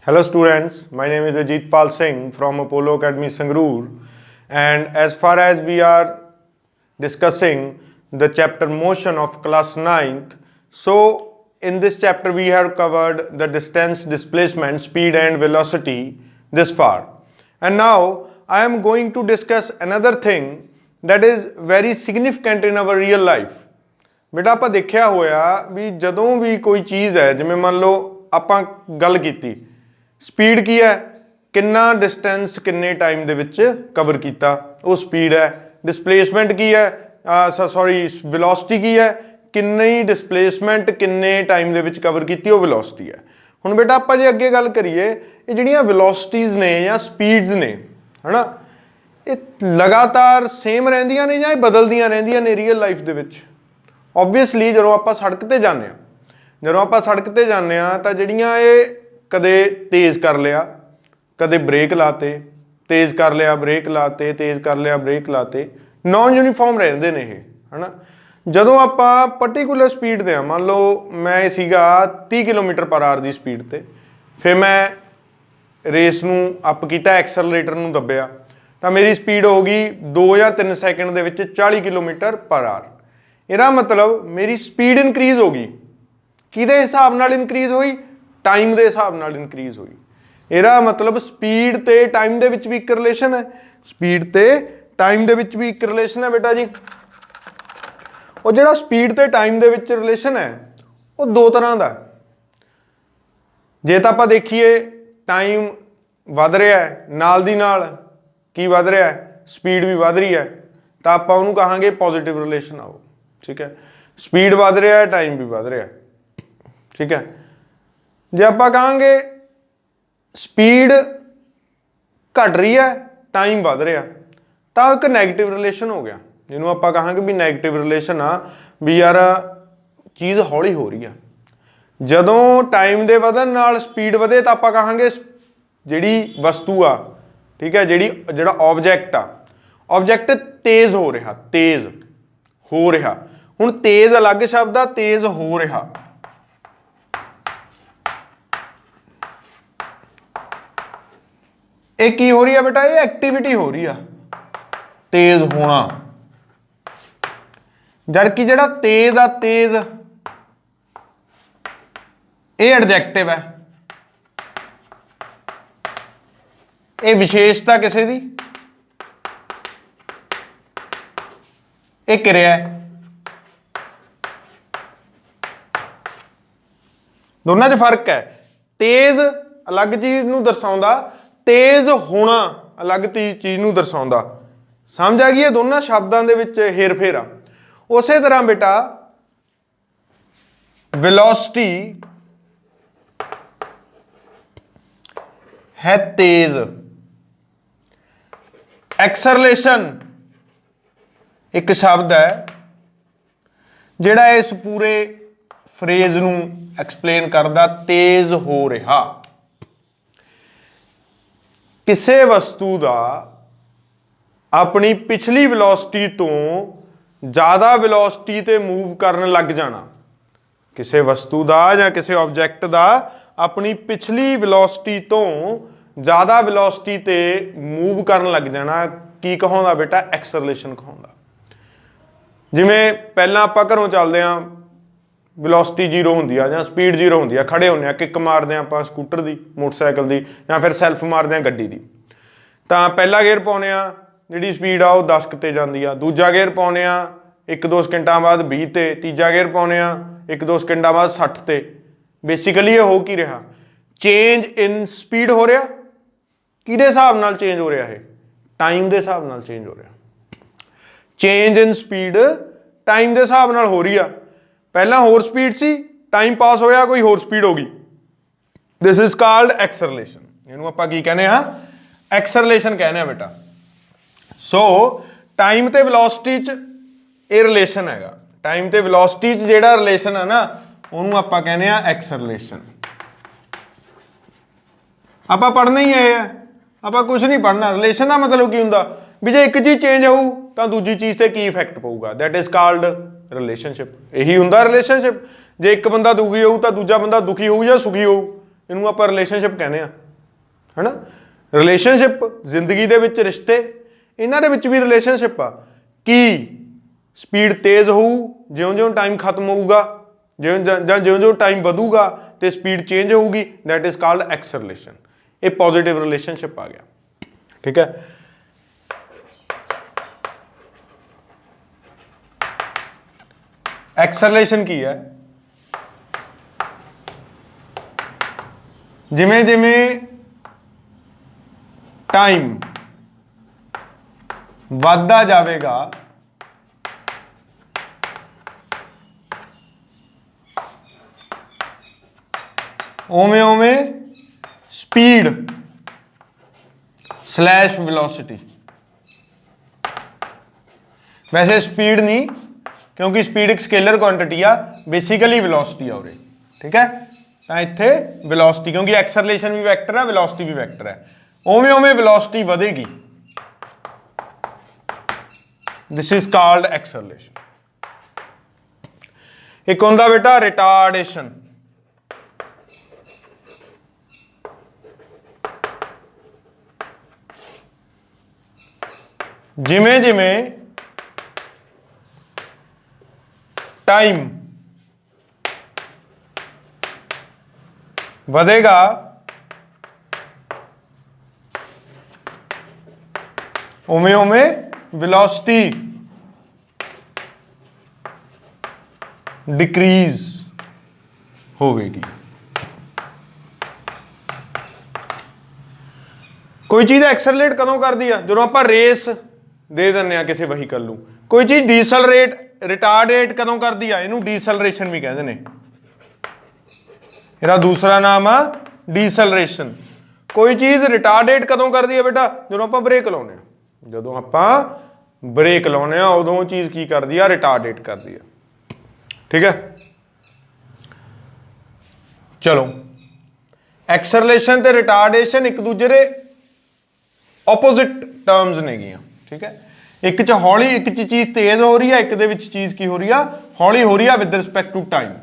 Hello students, my name is Ajit Pal Singh from Apollo Academy Sangrur, and as far as we are discussing the chapter motion of class 9th, so in this chapter we have covered the distance, displacement, speed and velocity this far. And now I am going to discuss another thing that is very significant in our real life. बेटा ਆਪਾਂ ਦੇਖਿਆ ਹੋਇਆ ਵੀ ਜਦੋਂ ਵੀ ਕੋਈ ਚੀਜ਼ ਹੈ ਜਿਵੇਂ ਮੰਨ ਲਓ ਆਪਾਂ ਗੱਲ ਕੀਤੀ ਸਪੀਡ ਕੀ ਹੈ ਕਿੰਨਾ ਡਿਸਟੈਂਸ ਕਿੰਨੇ ਟਾਈਮ ਦੇ ਵਿੱਚ ਕਵਰ ਕੀਤਾ ਉਹ ਸਪੀਡ ਹੈ ਡਿਸਪਲੇਸਮੈਂਟ ਕੀ ਹੈ ਸੌਰੀ ਵੈਲੋਸਿਟੀ ਕੀ ਹੈ ਕਿੰਨੀ ਡਿਸਪਲੇਸਮੈਂਟ ਕਿੰਨੇ ਟਾਈਮ ਦੇ ਵਿੱਚ ਕਵਰ ਕੀਤੀ ਉਹ ਵੈਲੋਸਿਟੀ ਹੈ ਹੁਣ ਬੇਟਾ ਆਪਾਂ ਜੇ ਅੱਗੇ ਗੱਲ ਕਰੀਏ ਇਹ ਜਿਹੜੀਆਂ ਵੈਲੋਸਿਟੀਜ਼ ਨੇ ਜਾਂ ਸਪੀਡਸ ਨੇ ਹਨਾ ਇਹ ਲਗਾਤਾਰ ਸੇਮ ਰਹਿੰਦੀਆਂ ਨੇ ਜਾਂ ਇਹ ਬਦਲਦੀਆਂ ਰਹਿੰਦੀਆਂ ਨੇ ਰੀਅਲ ਲਾਈਫ ਦੇ ਵਿੱਚ ਓਬਵੀਅਸਲੀ ਜਦੋਂ ਆਪਾਂ ਸੜਕ ਤੇ ਜਾਂਦੇ ਹਾਂ ਤਾਂ ਜਿਹੜੀਆਂ ਇਹ ਕਦੇ ਤੇਜ਼ ਕਰ ਲਿਆ ਕਦੇ ਬ੍ਰੇਕ ਲਾਤੇ ਤੇਜ਼ ਕਰ ਲਿਆ ਬ੍ਰੇਕ ਲਾਤੇ ਤੇਜ਼ ਕਰ ਲਿਆ ਬ੍ਰੇਕ ਲਾਤੇ ਨੌਨ ਯੂਨੀਫਾਰਮ ਰਹਿੰਦੇ ਨੇ ਇਹ ਹਨਾ ਜਦੋਂ ਆਪਾਂ ਪਰਟੀਕੂਲਰ ਸਪੀਡ ਤੇ ਆ ਮੰਨ ਲਓ ਮੈਂ ਸੀਗਾ 30 ਕਿਲੋਮੀਟਰ ਪਰ ਆਰ ਦੀ ਸਪੀਡ ਤੇ ਫਿਰ ਮੈਂ ਰੇਸ ਨੂੰ ਅਪ ਕੀਤਾ ਐਕਸਲਰੇਟਰ ਨੂੰ ਦੱਬਿਆ ਤਾਂ ਮੇਰੀ ਸਪੀਡ ਹੋ ਗਈ 2 ਜਾਂ 3 ਸੈਕਿੰਡ ਦੇ ਵਿੱਚ 40 ਕਿਲੋਮੀਟਰ ਪਰ ਆਰ ਇਹਦਾ ਮਤਲਬ ਮੇਰੀ ਸਪੀਡ ਇਨਕਰੀਜ਼ ਹੋ ਗਈ ਕਿਹਦੇ ਹਿਸਾਬ ਨਾਲ ਇਨਕਰੀਜ਼ ਹੋਈ ਟਾਈਮ ਦੇ ਹਿਸਾਬ ਨਾਲ ਇਨਕਰੀਜ਼ ਹੋਈ ਇਹਦਾ ਮਤਲਬ ਸਪੀਡ ਤੇ ਟਾਈਮ ਦੇ ਵਿੱਚ ਵੀ ਇੱਕ ਰਿਲੇਸ਼ਨ ਹੈ ਸਪੀਡ ਤੇ ਟਾਈਮ ਦੇ ਵਿੱਚ ਵੀ ਇੱਕ ਰਿਲੇਸ਼ਨ ਹੈ ਬੇਟਾ ਜੀ ਉਹ ਜਿਹੜਾ ਸਪੀਡ ਤੇ ਟਾਈਮ ਦੇ ਵਿੱਚ ਰਿਲੇਸ਼ਨ ਹੈ ਉਹ ਦੋ ਤਰ੍ਹਾਂ ਦਾ ਜੇ ਤਾਂ ਆਪਾਂ ਦੇਖੀਏ ਟਾਈਮ ਵੱਧ ਰਿਹਾ ਹੈ ਨਾਲ ਦੀ ਨਾਲ ਕੀ ਵੱਧ ਰਿਹਾ ਹੈ ਸਪੀਡ ਵੀ ਵੱਧ ਰਹੀ ਹੈ ਤਾਂ ਆਪਾਂ ਉਹਨੂੰ ਕਹਾਂਗੇ ਪੋਜ਼ਿਟਿਵ ਰਿਲੇਸ਼ਨ ਆਓ ठीक है स्पीड बढ़ रहा है टाइम भी बढ़ रहा है ठीक है जे आप कहांगे स्पीड घट रही है टाइम बढ़ रहा तो एक नैगेटिव रिलेशन हो गया जिन्होंने आप कहांगे भी नैगेटिव रिलेशन आ भी यार चीज़ हौली हो रही है जदों टाइम के वधन नाल स्पीड वधे तो आप कहांगे जिहड़ी वस्तु आ ठीक है जिहड़ा ऑब्जैक्ट तेज़ हो रहा तेज़ हो रहा हुण तेज अलग शब्द आ तेज हो रहा ये की हो रही है बेटा ये एक्टिविटी हो रही है तेज होना जबकि जिहड़ा तेज आ तेज ये एडजैक्टिव है ये विशेषता किसी दी ये किरिया है दोनों च फर्क है तेज अलग चीज़ नूं दर्शाउंदा तेज होना अलग चीज़ नूं दर्शाउंदा समझ आ गई है दोनों शब्दों दे विच हेर फेर आ उस तरह बेटा वेलोसिटी है तेज एक्सलरेशन एक शब्द है जिहड़ा इस पूरे फ्रेज नूं एक्सप्लेन करदा तेज हो रहा किसी वस्तु का अपनी पिछली वेलोसिटी तो ज़्यादा वेलोसिटी ते मूव करन लग जाना किसी वस्तु का या किसी ऑब्जैक्ट का अपनी पिछली वेलोसिटी तो ज़्यादा वेलोसिटी ते मूव करन लग जाना की कहाउंदा बेटा एक्सलरेशन कहाउंदा जिमें पहला आपां घरों चलदे हां वेलोसिटी 0 होंदी है स्पीड 0 होंदी है खड़े होंगे किक मारते हैं आप स्कूटर की मोटरसाइकिल की या फिर सैल्फ मारते हैं गड्डी की तो पहला गेयर पाने जी स्पीड आ 10 ते जाती है दूजा गेयर पाने 1-2 सेकंडा बाद 20 ते तीजा गेयर पाने 1-2 सेकंडा बाद 60 ते बेसिकली ये हो की रहा चेंज इन स्पीड हो रहा किहदे हिसाब नाल चेंज हो रहा है टाइम के हिसाब नाल चेंज हो रहा चेंज इन स्पीड टाइम के हिसाब नाल हो रही है पहला होर स्पीड सी टाइम पास होया कोई होर स्पीड हो गई दिस इज कॉल्ड एक्सलरेशन इहनूं आपां की कहने एक्सलरेशन कहने बेटा सो टाइम ते वेलोसिटी च ये रिलेशन हैगा टाइम ते वेलोसिटी च जिहड़ा रिलेशन है ना उहनूं आपां कहने एक्सलरेशन आपां पढ़ना ही है आपां कुछ नहीं पढ़ना रिलेशन का मतलब की हुंदा भी जे एक चीज़ चेंज होऊ तां दूजी चीज़ ते की इफैक्ट पऊगा दैट इज कॉल्ड रिलेशनशिप यही हुंदा रिलेशनशिप जे एक बंदा दुखी होऊ तां दूजा बंदा दुखी होऊ या सुखी होऊ ਇਹਨੂੰ ਆਪਾਂ ਰਿਲੇਸ਼ਨਸ਼ਿਪ ਕਹਿੰਦੇ ਆ, ਹੈ ਨਾ। ਰਿਲੇਸ਼ਨਸ਼ਿਪ ਜ਼ਿੰਦਗੀ ਦੇ ਵਿੱਚ ਰਿਸ਼ਤੇ, ਇਹਨਾਂ ਦੇ ਵਿੱਚ ਵੀ ਰਿਲੇਸ਼ਨਸ਼ਿਪ ਆ ਕਿ ਸਪੀਡ ਤੇਜ਼ ਹੋਊ ਜਿਉਂ-ਜਿਉਂ ਟਾਈਮ ਖਤਮ ਹੋਊਗਾ, ਜਿਉਂ-ਜਿਉਂ ਟਾਈਮ ਵਧੂਗਾ ਤੇ ਸਪੀਡ ਚੇਂਜ ਹੋਊਗੀ, ਦੈਟ ਇਜ਼ ਕਾਲਡ ਐਕਸਲਰੇਸ਼ਨ। ਇਹ ਪੋਜ਼ਿਟਿਵ ਰਿਲੇਸ਼ਨਸ਼ਿਪ ਆ ਗਿਆ, ਠੀਕ ਹੈ। ਐਕਸਲਰੇਸ਼ਨ ਕੀ ਹੈ? ਜਿਵੇਂ ਜਿਵੇਂ ਟਾਈਮ ਵੱਧਦਾ ਜਾਵੇਗਾ ਉਵੇਂ ਉਵੇਂ ਸਪੀਡ ਸਲੈਸ਼ ਵੈਲੋਸਿਟੀ, ਵੈਸੇ ਸਪੀਡ ਨਹੀਂ क्योंकि स्पीड एक स्केलर क्वांटिटी आ, बेसिकली वेलोसिटी आ उरे, ठीक है। तो इत्थे वेलोसिटी, क्योंकि एक्सलरेशन भी वैक्टर है, वेलोसिटी भी वैक्टर है, उवें उवें वेलोसिटी वधेगी, दिस इज कॉल्ड एक्सलरेशन। एक होंदा बेटा रिटार्डेशन, जिमें जिमें टाइम बढ़ेगा उमें उमें वेलोसिटी डिक्रीज होगी। कोई चीज़ एक्सलरेट कदों कर दी है? जो आप रेस दे दें किसी वहीकल नूं। कोई चीज़ डीसलरेट रिटार्डेट कदों कर दी है? इनू डीसलरेशन भी कहते हैं। इसका दूसरा नाम है डीसलरेशन। कोई चीज़ रिटार्डेट कदों कर दी है बेटा? जो आप ब्रेक लाने, जो आप ब्रेक लाने उदों चीज़ की कर दी है? रिटार्डेट कर दी है, ठीक है। चलो, एक्सलरेशन ते रिटार्डेशन एक दूजे दे ओपोजिट टर्म्स ने गियां, ठीक है। एक च हौली, एक च चीज़ तेज हो रही है, एक दे विच चीज़ की हो रही है? हौली हो रही है विद रिस्पेक्ट टू टाइम।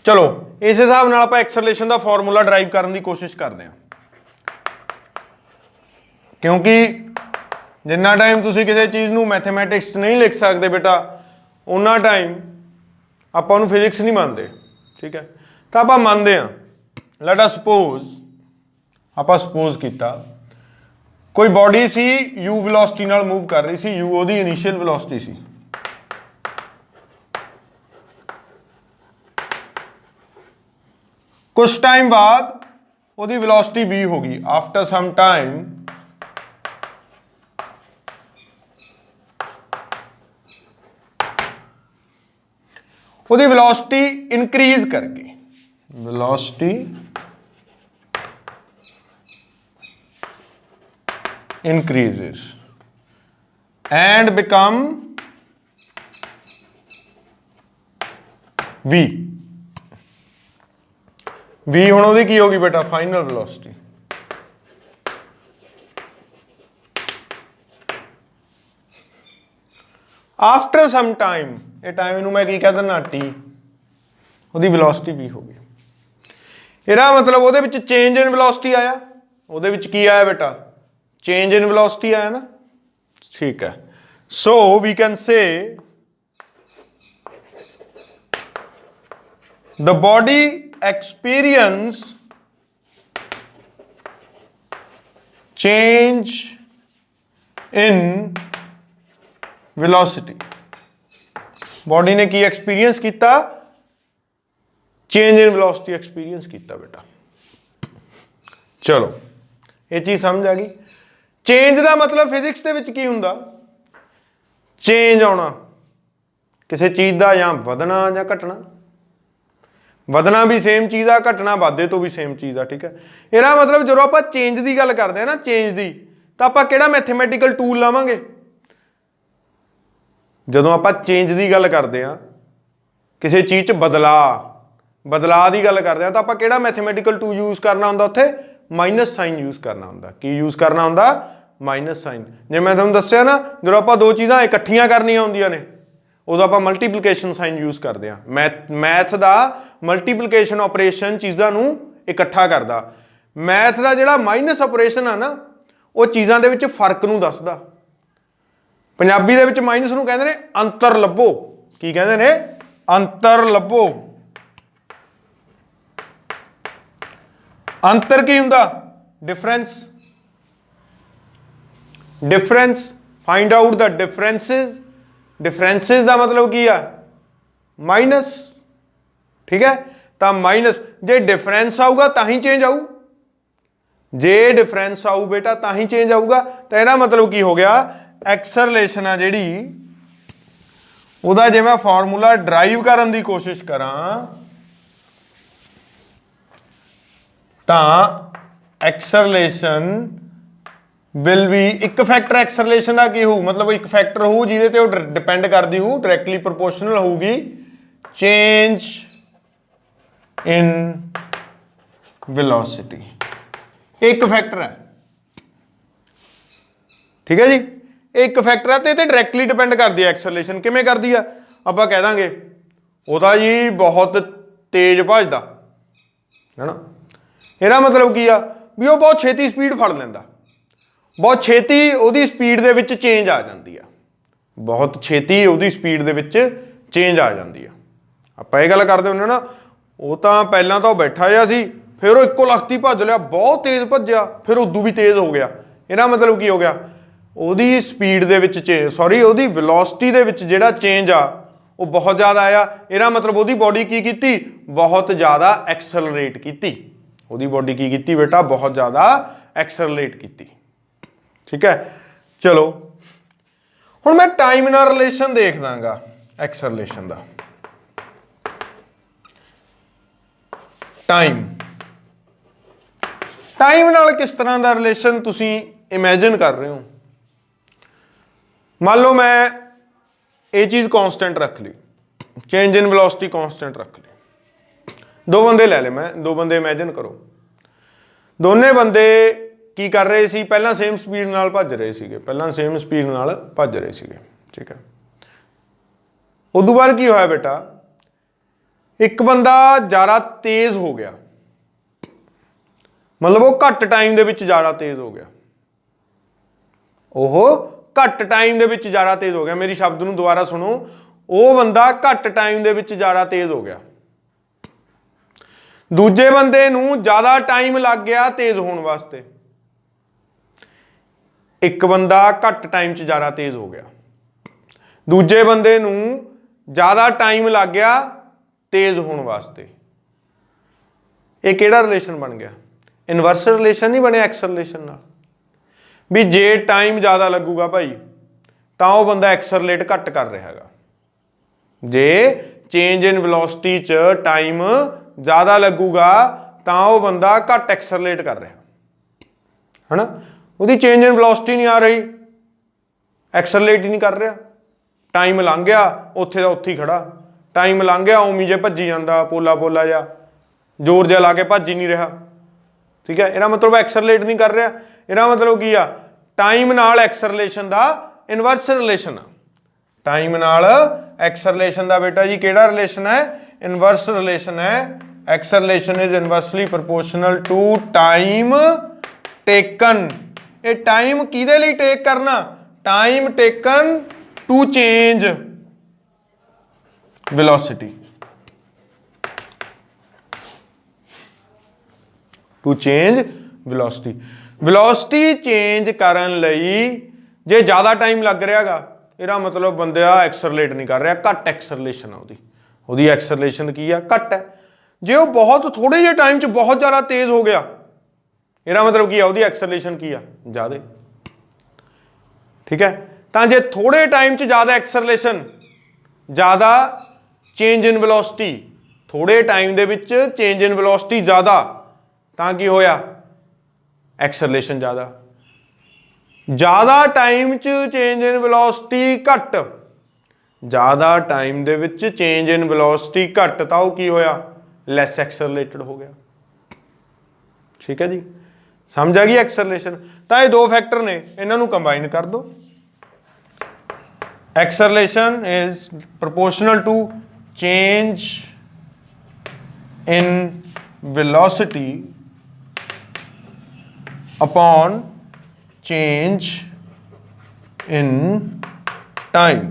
चलो, इस हिसाब नाल आपां एक्सलरेशन दा फॉर्मूला ड्राइव करने की कोशिश करते हैं, क्योंकि जिन्ना टाइम तुसीं किसी चीज़ नूं मैथमैटिक्स नहीं लिख सकते बेटा, उन्ना टाइम आपां उहनूं फिजिक्स नहीं मानते, ठीक है। तो आपां मानते हैं, लेट अस सपोज, आपां सपोज कीता कोई बॉडी सी यू वेलोसिटी नाल मूव कर रही सी, यू ओदी इनिशियल वेलोसिटी सी। कुछ टाइम बाद ओदी वेलोसिटी v होगी। आफ्टर सम टाइम ओदी वेलोसिटी इंक्रीज करके, velocity increases and become v। v हुण ओहदी की होगी बेटा? Final velocity. After some time, ये टाइम इनू मैं की कह देना t, ओहदी वेलोसिटी v होगी। इहदा मतलब ओहदे विच चेंज इन वेलोसिटी आया, ओहदे विच की आया बेटा? चेंज इन वेलोसिटी आया ना, ठीक है। So we can say the body experience change in velocity. Body ने की एक्सपीरियंस किया? चेंज इन वेलोसिटी एक्सपीरियंस किया बेटा। चलो, ये चीज समझ आ गई। चेंज का मतलब फिजिक्स के विच की हुंदा? चेंज आना किसी चीज़ का, या वधना या घटना। वधना भी सेम चीज़ आ, घटना वाधे तो भी सेम चीज़ आ, ठीक है। इसका मतलब जो आप चेंज की गल करते हैं ना, चेंज की, तो आप किहड़ा मैथमैटिकल टूल लावांगे? जदों आप चेंज की गल करते हैं, किसी चीज़ च बदलाव की गल करते हैं, तो आप किहड़ा मैथमैटिकल टूल यूज़ करना हुंदा? उत्थे माइनस साइन यूज़ करना हुंदा। की यूज़ करना हुंदा? Minus sign. जे मैं तुहानूं दस्सिया ना, जो आप दो चीज़ां इकट्ठियां करनियां हुंदियां ने, ਉਦੋਂ ਆਪਾਂ ਮਲਟੀਪਲੀਕੇਸ਼ਨ ਸਾਈਨ ਯੂਜ਼ ਕਰਦੇ ਹਾਂ। ਮੈਥ ਦਾ ਮਲਟੀਪਲੀਕੇਸ਼ਨ ਆਪਰੇਸ਼ਨ ਚੀਜ਼ਾਂ ਨੂੰ ਇਕੱਠਾ ਕਰਦਾ। ਮੈਥ ਦਾ ਜਿਹੜਾ ਮਾਈਨਸ ਆਪਰੇਸ਼ਨ ਆ ਨਾ ਉਹ ਚੀਜ਼ਾਂ ਦੇ ਵਿੱਚ ਫਰਕ ਨੂੰ ਦੱਸਦਾ। ਪੰਜਾਬੀ ਦੇ ਵਿੱਚ ਮਾਈਨਸ ਨੂੰ ਕਹਿੰਦੇ ਨੇ ਅੰਤਰ ਲੱਭੋ। ਕੀ ਕਹਿੰਦੇ ਨੇ? ਅੰਤਰ ਲੱਭੋ। ਅੰਤਰ ਕੀ ਹੁੰਦਾ? Difference. Difference find out the differences. Differences का मतलब की है? माइनस। ठीक है, तो माइनस जे डिफरेंस आऊगा तो ही चेंज आऊ। जे डिफरेंस आऊ बेटा तो ही चेंज आऊगा। तो यह मतलब की हो गया एक्सरलेशन आ जिहड़ी उहदा जे मैं फॉर्मूला ड्राइव करने की कोशिश करा तो एक्सरलेशन विल बी एक फैक्टर एक्सरलेशन का की हो मतलब एक फैक्टर हो जिहदे ते वो डिपेंड करती हो डायरैक्टली प्रोपोर्शनल होगी चेंज इन वेलोसिटी। एक फैक्टर है। ठीक है जी, एक फैक्टर है तो डायरैक्टली डिपेंड करती है एक्सरलेशन। किवें करती है? आप कह देंगे वो जी बहुत तेज भजदा है ना। ਇਹਦਾ मतलब की आ भी वो बहुत छेती स्पीड फड़ लैंदा। बहुत छेती ਉਹਦੀ स्पीड ਦੇ ਵਿੱਚ चेंज आ जाती है। बहुत छेती ਉਹਦੀ स्पीड ਦੇ ਵਿੱਚ चेंज आ जाती है। ਆਪਾਂ ਇਹ ਗੱਲ ਕਰਦੇ ਹੁੰਦੇ ਨਾ ਉਹ ਤਾਂ ਪਹਿਲਾਂ ਤਾਂ ਉਹ ਬੈਠਾ ਜਿਹਾ ਸੀ ਫਿਰ ਉਹ ਇੱਕੋ ਲਖਤੀ ਭੱਜ ਲਿਆ ਬਹੁਤ ਤੇਜ਼ ਭੱਜਿਆ ਫਿਰ ਉਦੋਂ ਵੀ ਤੇਜ਼ ਹੋ ਗਿਆ। ਇਹਦਾ ਮਤਲਬ ਕੀ ਹੋ ਗਿਆ? ਉਹਦੀ ਸਪੀਡ ਦੇ ਵਿੱਚ ਉਹਦੀ ਵੈਲੋਸਿਟੀ ਦੇ ਵਿੱਚ ਜਿਹੜਾ ਚੇਂਜ ਆ ਉਹ ਬਹੁਤ ਜ਼ਿਆਦਾ ਆਇਆ। ਇਹਦਾ ਮਤਲਬ ਉਹਦੀ ਬੋਡੀ ਕੀ ਕੀਤੀ? ਬਹੁਤ ਜ਼ਿਆਦਾ ਐਕਸਲਰੇਟ ਕੀਤੀ। ਉਹਦੀ ਬੋਡੀ ਕੀ ਕੀਤੀ ਬੇਟਾ? ਬਹੁਤ ਜ਼ਿਆਦਾ ਐਕਸਲਰੇਟ ਕੀਤੀ। ठीक है, चलो हुण मैं टाइम नाल रिलेशन देख दांगा एक्सरलेशन दा। टाइम नाल किस तरह का रिलेशन तुसीं इमेजिन कर रहे हो? मान लो मैं ये चीज़ कॉन्स्टेंट रख ली, चेंज इन वेलोसिटी कॉन्स्टेंट रख ली। दो बंदे ले ले, मैं दो बंदे इमेजिन करो। दोने बंदे की कर रहे सी? पहला सेम स्पीड नाल भज रहे सीगे, पहला सेम स्पीड नाल भज रहे सीगे। ठीक है, उदों बाद की होया बेटा? एक बंदा ज़्यादा तेज हो गया, मतलब वो घट टाइम दे विच ज़्यादा तेज हो गया। ओह घट टाइम दे विच ज़्यादा तेज हो गया। मेरी शब्द नूं दोबारा सुनो, वो बंदा घट टाइम दे विच ज़्यादा तेज हो गया। दूजे बंदे नूं ज़्यादा टाइम लग गया तेज होने वास्ते। एक बंदा घट टाइम च ज़्यादा तेज हो गया, दूजे बंदे नूं ज़्यादा टाइम लग गया तेज होने वास्ते। ये किहड़ा रिलेशन बन गया? इनवर्स रिलेशन नहीं बने एक्सरलेशन नाल। भी जे टाइम ज़्यादा लगूगा भाई तो वह बंदा एक्सरलेट घट कर रहा है। जे चेंज इन वेलोसिटी च टाइम ज़्यादा लगूगा तो वह बंदा घट एक्सरलेट कर रहा है ना। ਉਹਦੀ चेंज इन वेलोसिटी नहीं आ रही, एक्सरलेट ही नहीं कर रहा। टाइम लंघ गया उत्थे दा उत्थे ही खड़ा, टाइम लंघ गया उमी जे भज्जी जांदा पोला पोला जा जोर जा ला के भज ही नहीं रहा। ठीक है, ਇਹਦਾ मतलब एक्सरलेट नहीं कर रहा। ਇਹਦਾ मतलब की आ? टाइम नाल एक्सरलेशन दा इनवर्स रिलेशन। टाइम नाल एक्सरलेशन दा बेटा जी किहड़ा रिलेशन है? इनवर्स रिलेशन है। Acceleration is inversely proportional to time taken. ये टाइम किहदे लई टेक करना? Time taken to change velocity. To change velocity. Velocity change करन लई जे ज़्यादा टाइम लग रहा गा ਇਹਦਾ मतलब बंदा एक्सरलेट नहीं कर रहा, घट एक्सरलेशन है ਉਹਦੀ एक्सरलेशन की है? घट है। जे वो बहुत थोड़े जे टाइम च बहुत ज़्यादा तेज हो गया ਇਹਦਾ मतलब की है? ਉਹਦੀ एक्सरलेशन की है? ज़्यादा। ठीक है, तो जे थोड़े टाइम च ज़्यादा एक्सरलेशन ज़्यादा चेंज इन वेलोसिटी, थोड़े time they which change in velocity ज़्यादा तो की होया? एक्सरलेशन ज़्यादा। ज़्यादा टाइम च चेंज इन वेलोसिटी घट, ज़्यादा time they which change in velocity घट तो की होया? लैस एक्सरलेटेड हो गया। ठीक है जी, समझ आ गई एक्सरलेशन? तो ये दो फैक्टर ने, इन्हों कंबाइन कर दो। acceleration is proportional to change in velocity upon change in time।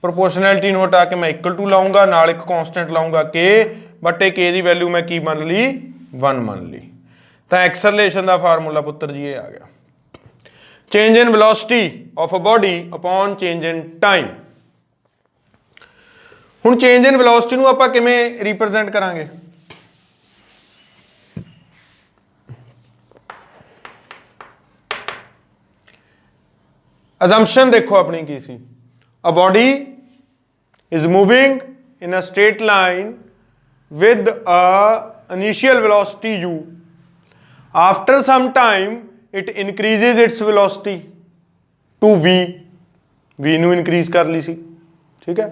Proportionality ਨੂੰ ਹਟਾ ਕੇ ਮੈਂ ਇਕੁਅਲ ਟੂ ਲਾਉਂਗਾ, ਨਾਲ ਇੱਕ ਕਾਂਸਟੈਂਟ ਲਾਉਂਗਾ k ਬਟੇ k ਦੀ ਵੈਲਿਊ ਮੈਂ ਕੀ ਮੰਨ ਲਈ 1 ਮੰਨ ਲਈ। ਤਾਂ ਐਕਸਲਰੇਸ਼ਨ ਦਾ ਫਾਰਮੂਲਾ ਪੁੱਤਰ ਜੀ ਇਹ ਆ ਗਿਆ, change in velocity of a body upon change in time. ਹੁਣ ਚੇਂਜ ਇਨ ਵੈਲੋਸਿਟੀ ਨੂੰ ਆਪਾਂ ਕਿਵੇਂ ਰਿਪਰੈਜ਼ੈਂਟ ਕਰਾਂਗੇ? ਅਜ਼ੰਪਸ਼ਨ ਦੇਖੋ ਆਪਣੀ ਕੀ ਸੀ, a body is moving in a straight line with a initial velocity u, after some time it increases its velocity to v ਨੂੰ increase ਕਰ ਲਈ ਸੀ, ਠੀਕ ਹੈ।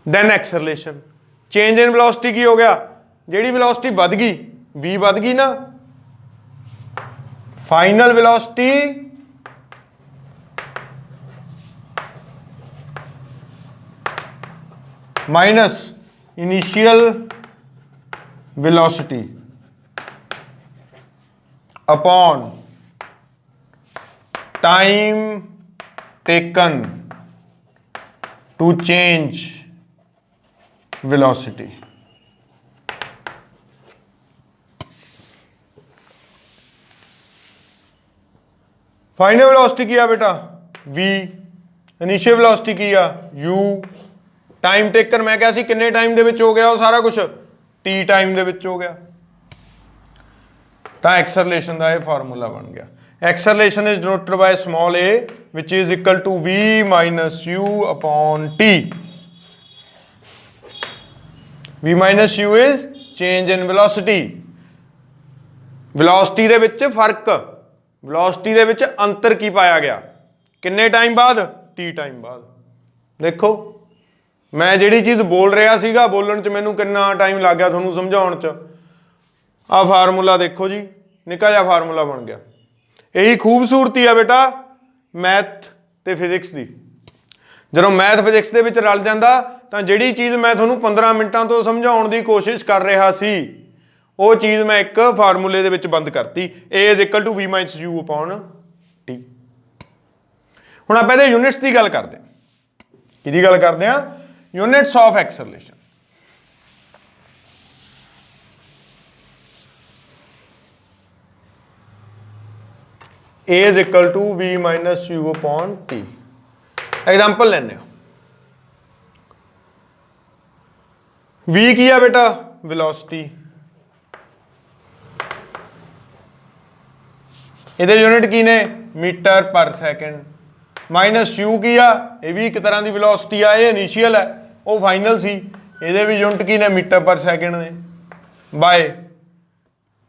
then acceleration, change in velocity ਕੀ ਹੋ ਗਿਆ, ਜਿਹੜੀ velocity ਵੱਧ ਗਈ v ਵੱਧ ਗਈ ਨਾ, final velocity minus initial velocity upon time taken to change velocity। Final velocity की है बेटा v, इनिशियल वेलोसिटी की है u, टाइम टेकन मैं क्या सी किन्ने टाइम दे विच हो गया वो सारा कुछ t टाइम दे विच हो गया। तो एक्सलरेशन का यह फार्मूला बन गया, acceleration is denoted by small a which is equal to v minus u upon t। v minus u is change in velocity, velocity दे विच फर्क, वेलोसिटी दे विच अंतर की पाया गया किन्ने टाइम बाद t टाइम बाद। देखो मैं जिहड़ी चीज़ बोल रहा सीगा बोलण च मैनूं किन्ना टाइम लग गया तुहानूं समझाउण च। आ फार्मूला देखो जी, निक्का जिहा फार्मूला बन गया। यही खूबसूरती है बेटा मैथ ते फिजिक्स की, जदों मैथ फिजिक्स दे विच रल जांदा तां जिहड़ी चीज़ मैं तुहानूं 15 मिनटां तो समझाउण दी कोशिश कर रहा सी वो चीज़ मैं एक फार्मूले दे विच बंद करती, a is equal to v minus u upon t. हुण आपां इहदे यूनिट्स की गल करदे हां, किहदी गल करदे हां? Units of acceleration. A is equal to v minus u upon t। Example लेने v की है बेटा वेलोसिटी, इहदे यूनिट की ने मीटर पर सैकेंड, माइनस u की आ ये भी एक तरह की वेलोसिटी आ, ये इनिशियल है वो फाइनल सी, ये भी यूनिट की ने मीटर पर सैकेंड ने, बाय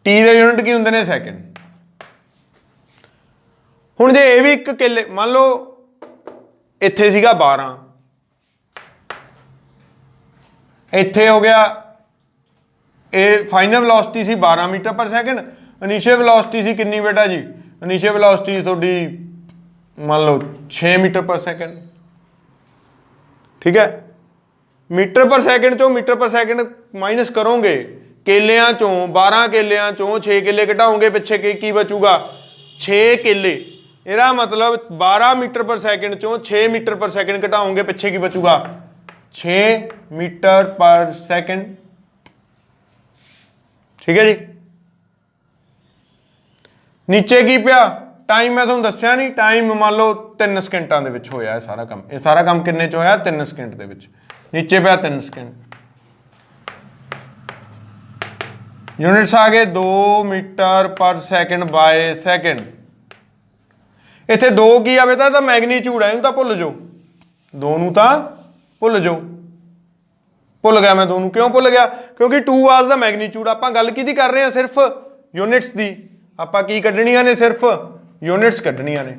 टी के यूनिट की होंगे ने सैकेंड। हुण जे ये भी एक किले मान लो इत्थे सीगा 12, इत्थे हो गया ये फाइनल वेलोसिटी सी 12 मीटर पर सैकेंड, इनिशियल वेलोसिटी सी कितनी बेटा जी, इनिशियल वेलोसिटी थोड़ी मान लो 6 मीटर पर सैकेंड, ठीक है। मीटर पर सैकेंड चो मीटर पर सैकेंड माइनस करोगे, केलियां चों 12 केलियां चों 6 केले घटाओगे पिछे की बचूगा 6 केले, ਇਹਦਾ मतलब 12 मीटर पर सैकेंड चों 6 मीटर पर सैकेंड घटाओगे पिछे की बचूगा 6 मीटर पर सैकेंड, ठीक है जी। नीचे की पिया टाइम मैं तुहानूं दस्सिया नहीं, टाइम मान लो 3 सेकंडां दे विच होया है सारा काम, ये सारा काम किन्ने च होया 3 सेकंड दे विच, नीचे पिया 3 सेकंड। यूनिट्स आ गए 2 मीटर पर सैकेंड बाय सैकेंड। इत्थे 2 की आवे तां मैगनीट्यूड है, इहनूं तां भुल जाओ, 2 नूं तां भुल जाओ, भुल गया मैं 2 नूं, क्यों भुल गया? क्योंकि 2 वाज द मैगनीट्यूड। आपां गल किहदी कर रहे हैं? सिर्फ यूनिट्स दी। आपां की कड्ढणियां ने? सिर्फ यूनिट्स कड्ढणियां ने।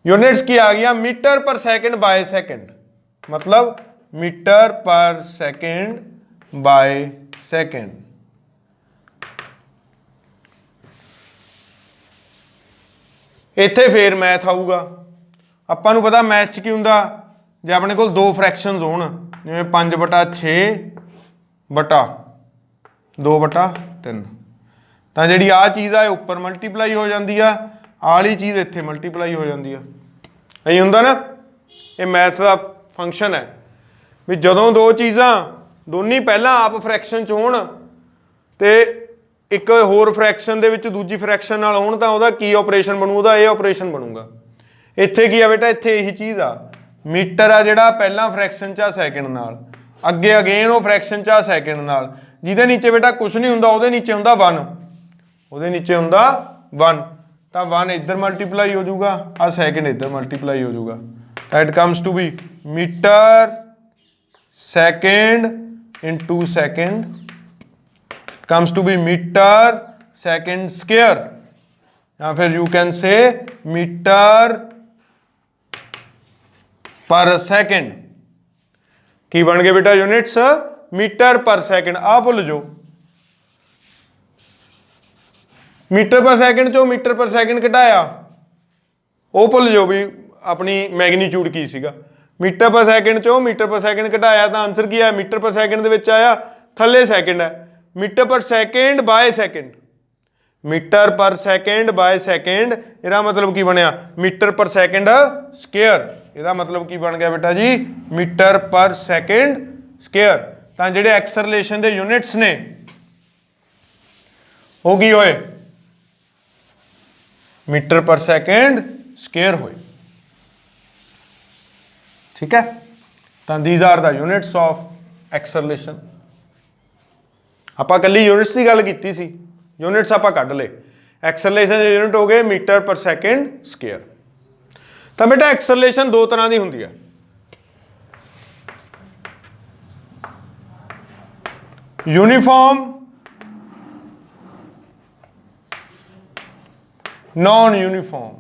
यूनिट्स की आ गया मीटर पर सैकेंड बाय सैकेंड, मतलब मीटर पर सैकेंड बाय सैकेंड। ਇੱਥੇ ਫੇਰ ਮੈਥ ਆਊਗਾ। ਆਪਾਂ ਨੂੰ ਪਤਾ ਮੈਥ 'ਚ ਕੀ ਹੁੰਦਾ, ਜੇ ਆਪਣੇ ਕੋਲ ਦੋ ਫਰੈਕਸ਼ਨਸ ਹੋਣ, ਜਿਵੇਂ 5/6 ਬਟਾ 2/3, ਤਾਂ ਜਿਹੜੀ ਆਹ ਚੀਜ਼ ਆ ਇਹ ਉੱਪਰ ਮਲਟੀਪਲਾਈ ਹੋ ਜਾਂਦੀ ਆ, ਆਹ ਵਾਲੀ ਚੀਜ਼ ਇੱਥੇ ਮਲਟੀਪਲਾਈ ਹੋ ਜਾਂਦੀ ਆ। ਇਹੀ ਹੁੰਦਾ ਨਾ, ਇਹ ਮੈਥ ਦਾ ਫੰਕਸ਼ਨ ਹੈ ਵੀ ਜਦੋਂ ਦੋ ਚੀਜ਼ਾਂ ਦੋਨੀ ਪਹਿਲਾਂ ਆਪ ਫਰੈਕਸ਼ਨ 'ਚ ਹੋਣ ਤੇ ਇੱਕ ਹੋਰ ਫਰੈਕਸ਼ਨ ਦੇ ਵਿੱਚ ਦੂਜੀ ਫਰੈਕਸ਼ਨ ਨਾਲ ਹੋਣ, ਤਾਂ ਉਹਦਾ ਕੀ ਆਪਰੇਸ਼ਨ ਬਣੂ, ਉਹਦਾ ਇਹ ਆਪਰੇਸ਼ਨ ਬਣੂਗਾ। ਇੱਥੇ ਕੀ ਆ ਬੇਟਾ, ਇੱਥੇ ਇਹੀ ਚੀਜ਼ ਆ, ਮੀਟਰ ਆ ਜਿਹੜਾ ਪਹਿਲਾਂ ਫਰੈਕਸ਼ਨ 'ਚ ਆ ਸੈਕਿੰਡ ਨਾਲ, ਅੱਗੇ ਅਗੇਨ ਉਹ ਫਰੈਕਸ਼ਨ 'ਚ ਆ ਸੈਕਿੰਡ ਨਾਲ, ਜਿਹਦੇ ਨੀਚੇ ਬੇਟਾ ਕੁਝ ਨਹੀਂ ਹੁੰਦਾ, ਉਹਦੇ ਨੀਚੇ ਹੁੰਦਾ 1, ਉਹਦੇ ਨੀਚੇ ਹੁੰਦਾ 1, ਤਾਂ 1 ਇੱਧਰ ਮਲਟੀਪਲਾਈ ਹੋ ਜਾਊਗਾ, ਆ ਸੈਕਿੰਡ ਇੱਧਰ ਮਲਟੀਪਲਾਈ ਹੋ ਜਾਊਗਾ। That comes to be metre second into second, comes to be meter second square, या फिर you can say meter per second। की बन गए बेटा यूनिट्स, मीटर पर सेकंड। आ भुल जाओ, मीटर पर सेकंड चो मीटर पर सेकंड घटाया, वो भुल जाओ भी अपनी मैगनीट्यूड की सीगा। मीटर पर सेकंड चो मीटर पर सेकंड घटाया तो आंसर की आया, मीटर पर सेकंड दे विच आया, थल्ले सेकंड है, metre per second by second, metre per second by second, ਇਹਦਾ मतलब की बनया मीटर पर सेकंड स्क्वायर। ਇਹਦਾ मतलब की बन गया बेटा जी मीटर पर सेकंड स्क्वायर। ਤਾਂ ਜਿਹੜੇ ਐਕਸਲਰੇਸ਼ਨ ਦੇ ਯੂਨਿਟਸ ਨੇ ਉਹ ਕੀ ਹੋਏ, मीटर पर सेकंड स्क्वायर ਹੋਏ। ठीक है, ਤਾਂ these are the units of acceleration। ਆਪਾਂ ਕੱਲੀ ਯੂਨਿਟਸ ਦੀ ਗੱਲ ਕੀਤੀ ਸੀ, ਯੂਨਿਟਸ ਆਪਾਂ ਕੱਢ ਲਏ। ਐਕਸਲਰੇਸ਼ਨ ਦੇ ਯੂਨਿਟ ਹੋ ਗਏ ਮੀਟਰ ਪਰ ਸੈਕਿੰਡ ਸਕੁਅਰ। ਤਾਂ ਬੇਟਾ ਐਕਸਲਰੇਸ਼ਨ ਦੋ ਤਰ੍ਹਾਂ ਦੀ ਹੁੰਦੀ ਹੈ, यूनिफॉर्म नॉन यूनिफॉर्म।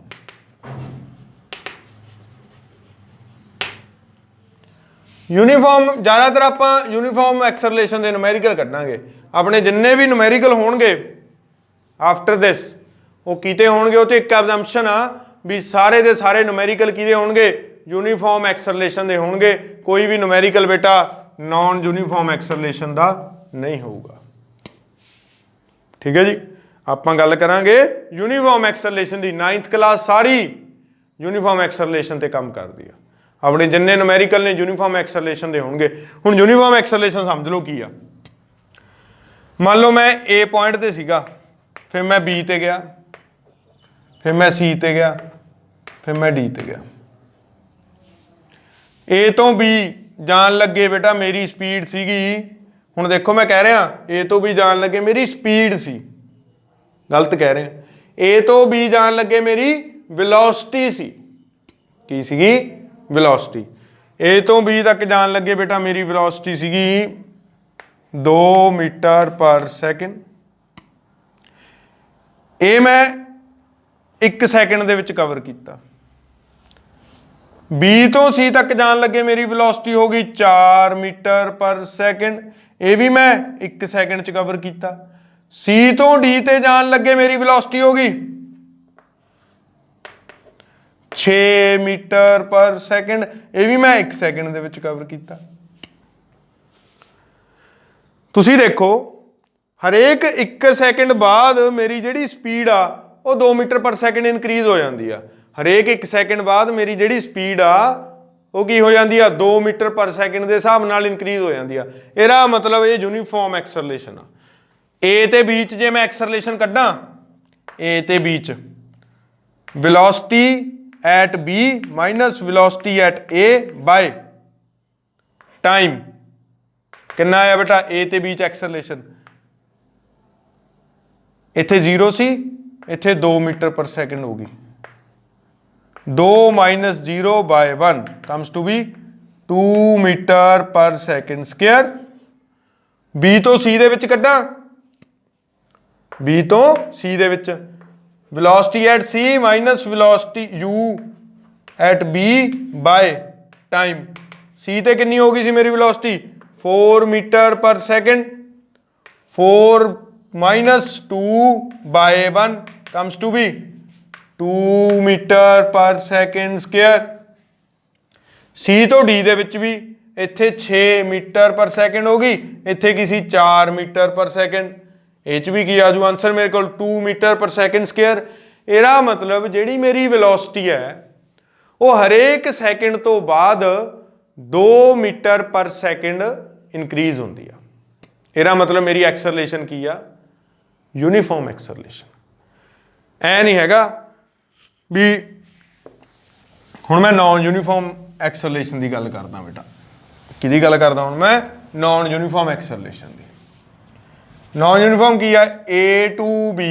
यूनिफॉर्म ज़्यादातर आप यूनिफॉर्म एक्सलरेशन के न्यूमेरिकल कढ़ांगे, अपने जिन्ने भी न्यूमेरिकल होणगे आफ्टर दिस वो कीते होणगे, वो एक एग्जम्पशन आ भी सारे दे सारे न्यूमेरिकल किहदे होणगे, यूनिफॉर्म एक्सलरेशन दे होणगे। कोई भी न्यूमेरिकल बेटा नॉन यूनिफॉर्म एक्सलरेशन का नहीं होगा। ठीक है जी, आप गल करांगे यूनिफॉर्म एक्सलरेशन की। 9th क्लास सारी यूनिफॉर्म एक्सलरेशन ते काम करती है। अपने जिन्ने न्यूमेरिकल ने यूनिफॉर्म एक्सलरेशन दे होंगे। हुण यूनिफॉर्म एक्सलरेशन समझ लो की आ, मान लो मैं ए पॉइंट ते सीगा, फिर मैं बी ते गया, फिर मैं सी ते गया, फिर मैं डी ते गया। ए तो बी जान लगे बेटा मेरी स्पीड सीगी, हुण देखो मैं कह रहा ए तो बी जान लगे मेरी स्पीड सी, गलत कह रहे हैं। ए तो बी जान लगे मेरी वेलोसिटी सी, की सीगी वेलोसिटी। ए तो बी तक जान लगे बेटा मेरी वेलोसिटी सीगी 2 मीटर पर सेकंड। ए मैं 1 सैकेंड दे विच कवर किया। बी तो सी तक जान लगे मेरी वेलोसिटी हो गई 4 मीटर पर सेकंड, ये भी मैं 1 सैकेंड च कवर किया। सी तो डी ते जान लगे मेरी वेलोसिटी हो गई 6 मीटर पर सेकंड, ये भी मैं 1 सैकेंड दे विच कवर किया। तुसी देखो हरेक 1 सैकेंड बाद मेरी जिहड़ी स्पीड आ वो 2 मीटर पर सेकंड इनक्रीज हो जाती है। हरेक 1 सैकेंड बाद मेरी जिहड़ी स्पीड आ वो की हो जाती है 2 मीटर पर सेकंड के हिसाब नाल इनक्रीज हो जाती है। इहदा मतलब ये यूनीफॉर्म एक्सलरेशन आ। ए ते बी च जे मैं एक्सलरेशन कड्डां, ए ते बी च velocity at B minus velocity at A by time कितना आया बेटा ए ते बी च एक्सलरेशन, इत्थे 0 सी, इत्थे 2 मीटर पर सेकंड होगी। 2 minus 0 by 1 comes to be 2 metre per second square. B तो सी दे विच कड्डां, बी तो सी दे विच velocity at C minus velocity u at B by time. C ते कितनी हो गई सी मेरी velocity 4 metre per second, 4 minus 2 by 1 comes to be 2 metre per second square. C ਤੋਂ D ਦੇ ਵਿੱਚ ਵੀ ਇੱਥੇ 6 ਮੀਟਰ ਪਰ ਸੈਕਿੰਡ ਹੋ ਗਈ, ਇੱਥੇ ਕੀ ਸੀ 4 ਮੀਟਰ ਪਰ ਸੈਕਿੰਡ। ਇਹ 'ਚ ਵੀ ਕੀ ਆ ਜੂ ਆਨਸਰ ਮੇਰੇ ਕੋਲ 2 ਮੀਟਰ ਪਰ ਸੈਕਿੰਡ ਸਕੁਅਰ। ਇਹਦਾ ਮਤਲਬ ਜਿਹੜੀ ਮੇਰੀ ਵੈਲੋਸਿਟੀ ਹੈ ਉਹ ਹਰੇਕ ਸੈਕਿੰਡ ਤੋਂ ਬਾਅਦ 2 ਮੀਟਰ ਪਰ ਸੈਕਿੰਡ ਇਨਕਰੀਜ਼ ਹੁੰਦੀ ਆ। ਇਹਦਾ ਮਤਲਬ ਮੇਰੀ ਐਕਸਲਰੇਸ਼ਨ ਕੀ ਆ, ਯੂਨੀਫਾਰਮ ਐਕਸਲਰੇਸ਼ਨ। ਐ ਨਹੀਂ ਹੈਗਾ ਵੀ ਹੁਣ ਮੈਂ ਨॉन ਯੂਨੀਫਾਰਮ ਐਕਸਲਰੇਸ਼ਨ ਦੀ ਗੱਲ ਕਰਦਾ ਬੇਟਾ। ਕਿਹਦੀ ਗੱਲ ਕਰਦਾ ਹੁਣ ਮੈਂ, ਨॉन ਯੂਨੀਫਾਰਮ ਐਕਸਲਰੇਸ਼ਨ ਦੀ। ਨॉन ਯੂਨੀਫਾਰਮ ਕੀ ਆ, A to B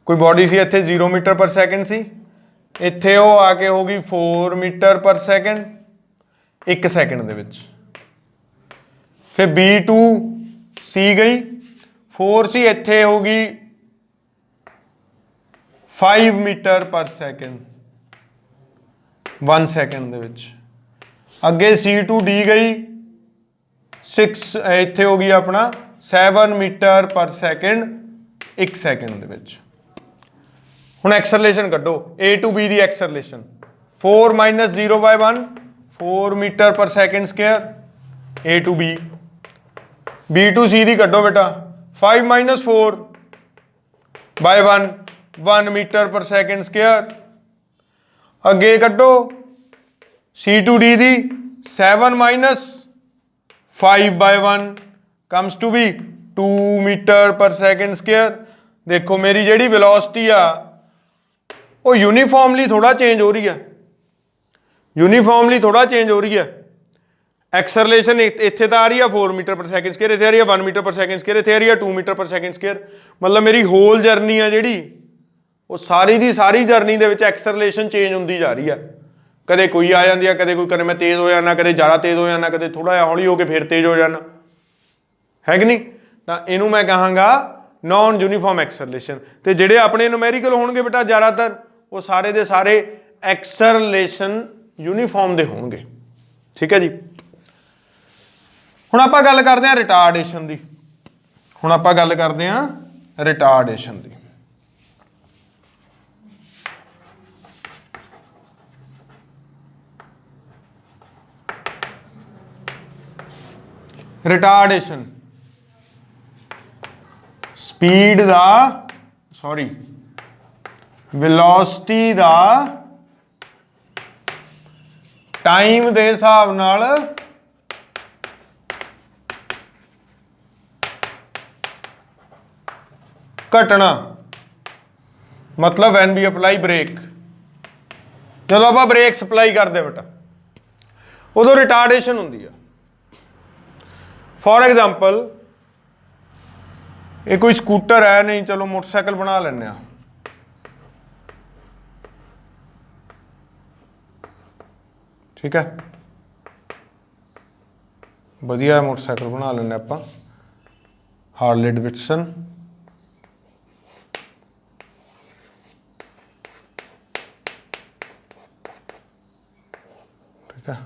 ਕੋਈ ਬੋਡੀ ਸੀ ਇੱਥੇ 0 ਮੀਟਰ ਪਰ ਸੈਕਿੰਡ ਸੀ, ਇੱਥੇ ਉਹ ਆ ਕੇ ਹੋ ਗਈ 4 ਮੀਟਰ ਪਰ ਸੈਕਿੰਡ 1 ਸੈਕਿੰਡ ਦੇ ਵਿੱਚ। ਫਿਰ B to C ਗਈ 4 ਸੀ, ਇੱਥੇ ਹੋ ਗਈ 5 ਮੀਟਰ ਪਰ ਸੈਕਿੰਡ 1 ਸੈਕਿੰਡ ਦੇ ਵਿੱਚ। ਅੱਗੇ C to D ਗਈ 6, ਇੱਥੇ ਹੋ ਗਈ ਆਪਣਾ 7 ਮੀਟਰ ਪਰ ਸੈਕਿੰਡ 1 ਸੈਕਿੰਡ ਦੇ ਵਿੱਚ। ਹੁਣ ਐਕਸਲਰੇਸ਼ਨ ਕੱਢੋ A to B ਦੀ acceleration 4 - 0/1 4 metre per second square A to B। B to C ਦੀ ਕੱਢੋ ਬੇਟਾ 5 - 4/1 1 ਮੀਟਰ ਪਰ ਸੈਕਿੰਡ ਸਕੁਅਰ। ਅੱਗੇ ਕੱਢੋ C to D ਦੀ 7 - 5/1 comes to be 2 metre per second square. ਦੇਖੋ ਮੇਰੀ ਜਿਹੜੀ ਵੈਲੋਸਿਟੀ ਆ ਉਹ ਯੂਨੀਫਾਰਮਲੀ ਥੋੜਾ ਚੇਂਜ ਹੋ ਰਹੀ ਹੈ, ਯੂਨੀਫਾਰਮਲੀ ਥੋੜਾ ਚੇਂਜ ਹੋ ਰਹੀ ਹੈ। ਐਕਸਲਰੇਸ਼ਨ ਇੱਥੇ ਤਾਂ ਆ ਰਹੀ ਆ 4 ਮੀਟਰ ਪਰ ਸੈਕਿੰਡ ਸਕੁਅਰ, ਇੱਥੇ ਆ ਰਹੀ ਆ 1 ਮੀਟਰ ਪਰ ਸੈਕਿੰਡ ਸਕੁਅਰ, ਇੱਥੇ ਆ ਰਹੀ ਆ 2 ਮੀਟਰ ਪਰ ਸੈਕਿੰਡ ਸਕੁਅਰ। ਮਤਲਬ ਮੇਰੀ ਹੋਲ ਜਰਨੀ ਆ ਜਿਹੜੀ ਉਹ ਸਾਰੀ ਦੀ ਸਾਰੀ ਜਰਨੀ ਦੇ ਵਿੱਚ ਐਕਸਲਰੇਸ਼ਨ ਚੇਂਜ ਹੁੰਦੀ ਜਾ ਰਹੀ ਆ। ਕਦੇ ਕੋਈ ਆ ਜਾਂਦੀ ਆ, ਕਦੇ ਕੋਈ, ਕਦੇ ਮੈਂ ਤੇਜ਼ ਹੋ ਜਾਣਾ, ਕਦੇ ਜ਼ਿਆਦਾ ਤੇਜ਼ ਹੋ ਜਾਣਾ, ਕਦੇ ਥੋੜਾ ਜਿਹਾ ਹੌਲੀ ਹੋ ਕੇ ਫਿਰ ਤੇਜ਼ ਹੋ ਜਾਣਾ, ਹੈ ਕਿ ਨਹੀਂ। ਤਾਂ ਇਹਨੂੰ ਮੈਂ ਕਹਾਂਗਾ ਨॉन ਯੂਨੀਫਾਰਮ ਐਕਸਲਰੇਸ਼ਨ। ਤੇ ਜਿਹੜੇ ਆਪਣੇ ਨੂਮੈਰੀਕਲ ਹੋਣਗੇ ਬੇਟਾ ਜ਼ਿਆਦਾਤਰ ਉਹ ਸਾਰੇ ਦੇ ਸਾਰੇ ਐਕਸਲਰੇਸ਼ਨ ਯੂਨੀਫਾਰਮ ਦੇ ਹੋਣਗੇ। ਠੀਕ ਹੈ ਜੀ। ਹੁਣ ਆਪਾਂ ਗੱਲ ਕਰਦੇ ਹਾਂ ਰਿਟਾਰਡੇਸ਼ਨ ਦੀ। ਹੁਣ ਆਪਾਂ ਗੱਲ ਕਰਦੇ ਹਾਂ ਰਿਟਾਰਡੇਸ਼ਨ ਦੀ। ਰਿਟਾਰਡੇਸ਼ਨ ਸਪੀਡ ਦਾ ਵੈਲੋਸਿਟੀ ਦਾ ਟਾਈਮ ਦੇ ਹਿਸਾਬ ਨਾਲ ਘਟਣਾ। ਮਤਲਬ when we apply brake, ਜਦੋਂ ਆਪਾਂ ਬ੍ਰੇਕ ਸਪਲਾਈ ਕਰਦੇ ਬੇਟਾ ਉਦੋਂ ਰਿਟਾਰਡੇਸ਼ਨ ਹੁੰਦੀ ਆ। ਫॉर एग्जाम्पल ਇਹ ਕੋਈ ਸਕੂਟਰ ਹੈ, ਨਹੀਂ ਚਲੋ ਮੋਟਰਸਾਈਕਲ ਬਣਾ ਲੈਂਦੇ ਆ। ਠੀਕ ਹੈ, ਵਧੀਆ ਮੋਟਰਸਾਈਕਲ ਬਣਾ ਲੈਂਦੇ ਆਪਾਂ, ਹਾਰਲੇ ਡੇਵਿਡਸਨ। ਠੀਕ ਹੈ,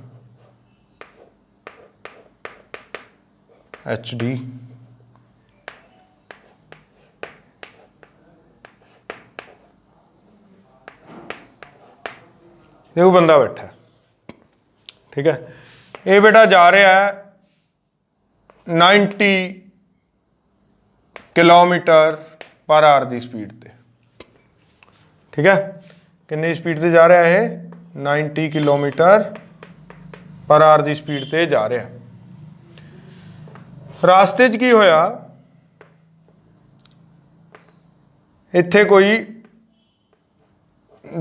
HD। ਇਹ ਬੰਦਾ ਬੈਠਾ, ਠੀਕ ਹੈ, ਇਹ ਬੇਟਾ ਜਾ ਰਿਹਾ ਹੈ 90 ਕਿਲੋਮੀਟਰ ਪਰ ਆਰ ਦੀ ਸਪੀਡ ਤੇ। ਠੀਕ ਹੈ, ਕਿੰਨੀ ਸਪੀਡ ਤੇ ਜਾ ਰਿਹਾ ਇਹ 90 ਕਿਲੋਮੀਟਰ ਪਰ ਆਰ ਦੀ ਸਪੀਡ ਤੇ ਜਾ ਰਿਹਾ। ਰਾਸਤੇ 'ਚ ਕੀ ਹੋਇਆ, ਇੱਥੇ ਕੋਈ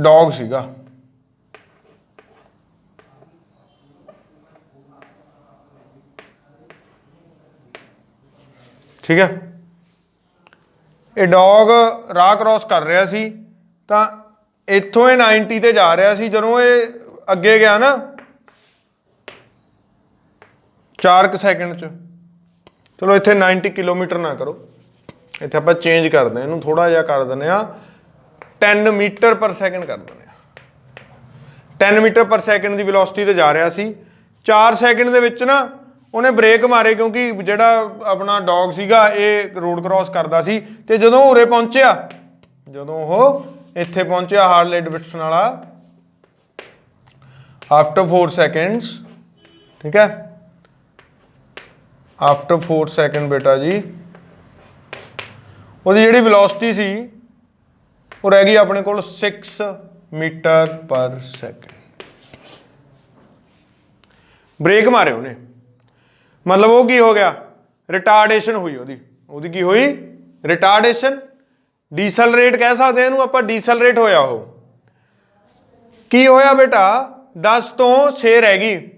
ਡੌਗ ਸੀਗਾ। ਠੀਕ ਹੈ, ਇਹ ਡੌਗ ਰਾਹ ਕ੍ਰੋਸ ਕਰ ਰਿਹਾ ਸੀ ਤਾਂ ਇੱਥੋਂ ਇਹ 90 ਤੇ ਜਾ ਰਿਹਾ ਸੀ। ਜਦੋਂ ਇਹ ਅੱਗੇ ਗਿਆ ਨਾ 4 ਸੈਕਿੰਡ 'ਚ, ਚਲੋ ਇੱਥੇ 90 ਕਿਲੋਮੀਟਰ ਨਾ ਕਰੋ, ਇੱਥੇ ਆਪਾਂ ਚੇਂਜ ਕਰਦੇ ਇਹਨੂੰ, ਥੋੜਾ ਜਿਹਾ ਕਰ ਦਿੰਦੇ ਆ 10 ਮੀਟਰ ਪਰ ਸੈਕਿੰਡ ਕਰ ਦਿੰਦੇ ਆ। 10 ਮੀਟਰ ਪਰ ਸੈਕਿੰਡ ਦੀ ਵੈਲੋਸਿਟੀ ਤੇ ਜਾ ਰਿਹਾ ਸੀ। 4 ਸੈਕਿੰਡ ਦੇ ਵਿੱਚ ਨਾ ਉਹਨੇ ਬ੍ਰੇਕ ਮਾਰੇ ਕਿਉਂਕਿ ਜਿਹੜਾ ਆਪਣਾ ਡੌਗ ਸੀਗਾ ਇਹ ਰੋਡ ਕ੍ਰਾਸ ਕਰਦਾ ਸੀ, ਤੇ ਜਦੋਂ ਉਰੇ ਪਹੁੰਚਿਆ, ਜਦੋਂ ਉਹ ਇੱਥੇ ਪਹੁੰਚਿਆ ਹਾਰਲੇ ਡੇਵਿਡਸਨ ਵਾਲਾ, ਆਫਟਰ 4 ਸੈਕਿੰਡਸ, ਠੀਕ ਹੈ, ਆਫਟਰ 4 ਸੈਕਿੰਡ ਬੇਟਾ ਜੀ ਉਹਦੀ ਜਿਹੜੀ ਵੈਲੋਸਿਟੀ ਸੀ ਉਹ ਰਹਿ ਗਈ ਆਪਣੇ ਕੋਲ 6 ਮੀਟਰ ਪਰ ਸੈਕਿੰਡ। ਬ੍ਰੇਕ ਮਾਰੇ ਉਹਨੇ, ਮਤਲਬ ਉਹ ਕੀ ਹੋ ਗਿਆ, ਰਿਟਾਰਡੇਸ਼ਨ ਹੋਈ ਉਹਦੀ ਕੀ ਹੋਈ, ਰਿਟਾਰਡੇਸ਼ਨ, ਡੀਸਲਰੇਟ ਕਹਿ ਸਕਦੇ ਇਹਨੂੰ ਆਪਾਂ, ਡੀਸਲਰੇਟ ਹੋਇਆ ਉਹ। ਕੀ ਹੋਇਆ ਬੇਟਾ, 10 ਤੋਂ 6 ਰਹਿ ਗਈ।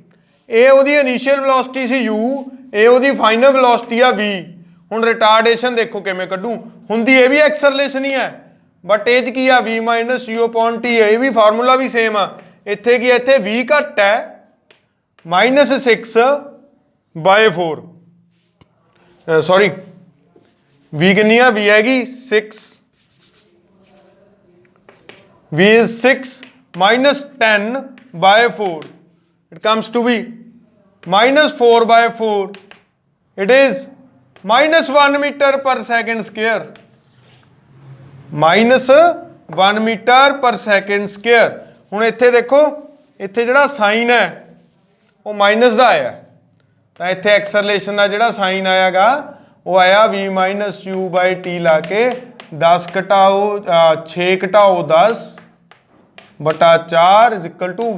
ਇਹ ਉਹਦੀ ਇਨੀਸ਼ੀਅਲ ਵੈਲੋਸਿਟੀ ਸੀ u, ਇਹ ਉਹਦੀ ਫਾਈਨਲ ਵੈਲੋਸਿਟੀ ਆ v। ਹੁਣ ਰਿਟਾਰਡੇਸ਼ਨ ਦੇਖੋ ਕਿਵੇਂ ਕੱਢੂ, ਹੁੰਦੀ ਇਹ ਵੀ ਐਕਸਲਰੇਸ਼ਨ ਹੀ ਹੈ, ਬਟ ਇਹ 'ਚ ਕੀ ਆ, v minus u upon t ਹੈ। ਇਹ ਵੀ ਫਾਰਮੂਲਾ ਵੀ ਸੇਮ ਆ। ਇੱਥੇ ਕੀ ਹੈ, ਇੱਥੇ v ਘੱਟ ਹੈ, -6/4, ਸੌਰੀ v ਕਿੰਨੀ ਆ, v ਹੈਗੀ 6, v is 6 minus 10/4, it comes to be -4/4, it is -1 meter per second square, -1 meter per second square। ਹੁਣ ਇੱਥੇ ਦੇਖੋ, ਇੱਥੇ ਜਿਹੜਾ ਸਾਈਨ ਹੈ ਉਹ ਮਾਈਨਸ ਦਾ ਆਇਆ, ਤਾਂ ਇੱਥੇ ਐਕਸਲਰੇਸ਼ਨ ਦਾ ਜਿਹੜਾ ਸਾਈਨ ਆਇਆਗਾ ਉਹ ਆਇਆ v ਮਾਈਨਸ u/t ਲਾ ਕੇ 10 ਘਟਾਓ 6 ਘਟਾਓ 10 ਬਟਾ 4 is equal to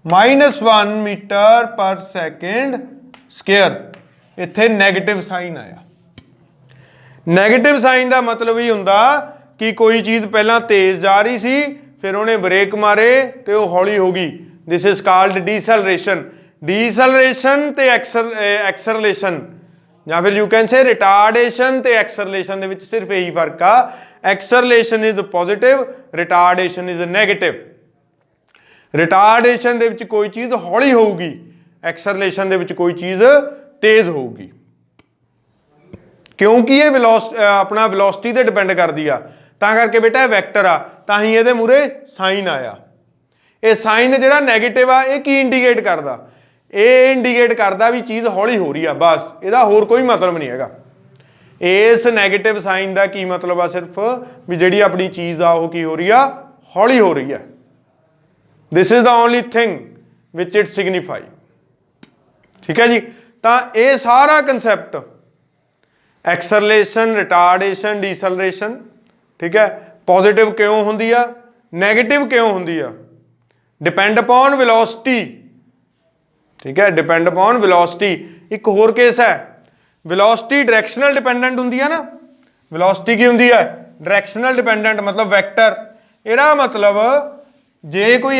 -1 metre per second square. ਇੱਥੇ ਨੈਗੇਟਿਵ ਸਾਈਨ ਆਇਆ। ਨੈਗੇਟਿਵ ਸਾਈਨ ਦਾ ਮਤਲਬ ਹੀ ਹੁੰਦਾ ਕਿ ਕੋਈ ਚੀਜ਼ ਪਹਿਲਾਂ ਤੇਜ਼ ਜਾ ਰਹੀ ਸੀ, ਫਿਰ ਉਹਨੇ ਬ੍ਰੇਕ ਮਾਰੇ ਤੇ ਉਹ ਹੌਲੀ ਹੋ ਗਈ। This is called ਡੀਸੈਲਰੇਸ਼ਨ। ਡੀਸੈਲਰੇਸ਼ਨ ਤੇ ਐਕਸਲਰੇਸ਼ਨ ਜਾਂ ਫਿਰ ਯੂ ਕੈਨ ਸੇ ਰਿਟਾਰਡੇਸ਼ਨ ਤੇ ਐਕਸਲਰੇਸ਼ਨ ਦੇ ਵਿੱਚ ਸਿਰਫ ਇਹੀ ਫਰਕ ਆ। Acceleration is positive, retardation is negative. Retardation ਦੇ ਵਿੱਚ ਕੋਈ ਚੀਜ਼ ਹੌਲੀ ਹੋਊਗੀ, ਐਕਸਲਰੇਸ਼ਨ ਦੇ ਵਿੱਚ ਕੋਈ ਚੀਜ਼ ਤੇਜ਼ ਹੋਊਗੀ, ਕਿਉਂਕਿ ਇਹ ਆਪਣਾ ਵੈਲੋਸਿਟੀ ਤੇ ਡਿਪੈਂਡ ਕਰਦੀ ਆ। ਤਾਂ ਕਰਕੇ ਬੇਟਾ ਇਹ ਵੈਕਟਰ ਆ, ਤਾਂ ਹੀ ਇਹਦੇ ਮੂਰੇ ਸਾਈਨ ਆਇਆ। ਇਹ ਸਾਈਨ ਜਿਹੜਾ ਨੈਗੇਟਿਵ ਆ, ਇਹ ਕੀ ਇੰਡੀਕੇਟ ਕਰਦਾ, ਇਹ ਇੰਡੀਕੇਟ ਕਰਦਾ ਵੀ ਚੀਜ਼ ਹੌਲੀ ਹੋ ਰਹੀ ਆ, ਬਸ, ਇਹਦਾ ਹੋਰ ਕੋਈ ਮਤਲਬ ਨਹੀਂ ਹੈਗਾ। ਇਸ ਨੈਗੇਟਿਵ ਸਾਈਨ ਦਾ ਕੀ ਮਤਲਬ ਆ, ਸਿਰਫ ਵੀ ਜਿਹੜੀ ਆਪਣੀ ਚੀਜ਼ ਆ ਉਹ ਕੀ ਹੋ ਰਹੀ ਆ, ਹੌਲੀ ਹੋ ਰਹੀ ਆ। This is the only thing which it signify. ਠੀਕ ਹੈ ਜੀ। ਤਾਂ ਇਹ ਸਾਰਾ ਕੰਸੈਪਟ ਐਕਸਲਰੇਸ਼ਨ, ਰਿਟਾਰਡੇਸ਼ਨ, ਡੀਸਲਰੇਸ਼ਨ, ਠੀਕ ਹੈ, ਪੋਜ਼ਿਟਿਵ ਕਿਉਂ ਹੁੰਦੀ ਆ, ਨੈਗੇਟਿਵ ਕਿਉਂ ਹੁੰਦੀ ਆ, ਡਿਪੈਂਡ ਅਪੋਨ ਵੈਲੋਸਿਟੀ। ਠੀਕ ਹੈ, ਡਿਪੈਂਡ ਅਪੋਨ ਵੈਲੋਸਿਟੀ। ਇੱਕ ਹੋਰ ਕੇਸ ਹੈ, ਵੈਲੋਸਿਟੀ ਡਾਇਰੈਕਸ਼ਨਲ ਡਿਪੈਂਡੈਂਟ ਹੁੰਦੀ ਹੈ ਨਾ। ਵੈਲੋਸਿਟੀ ਕੀ ਹੁੰਦੀ ਹੈ, ਡਾਇਰੈਕਸ਼ਨਲ ਡਿਪੈਂਡੈਂਟ, ਮਤਲਬ ਵੈਕਟਰ। ਇਹਦਾ ਮਤਲਬ ਜੇ ਕੋਈ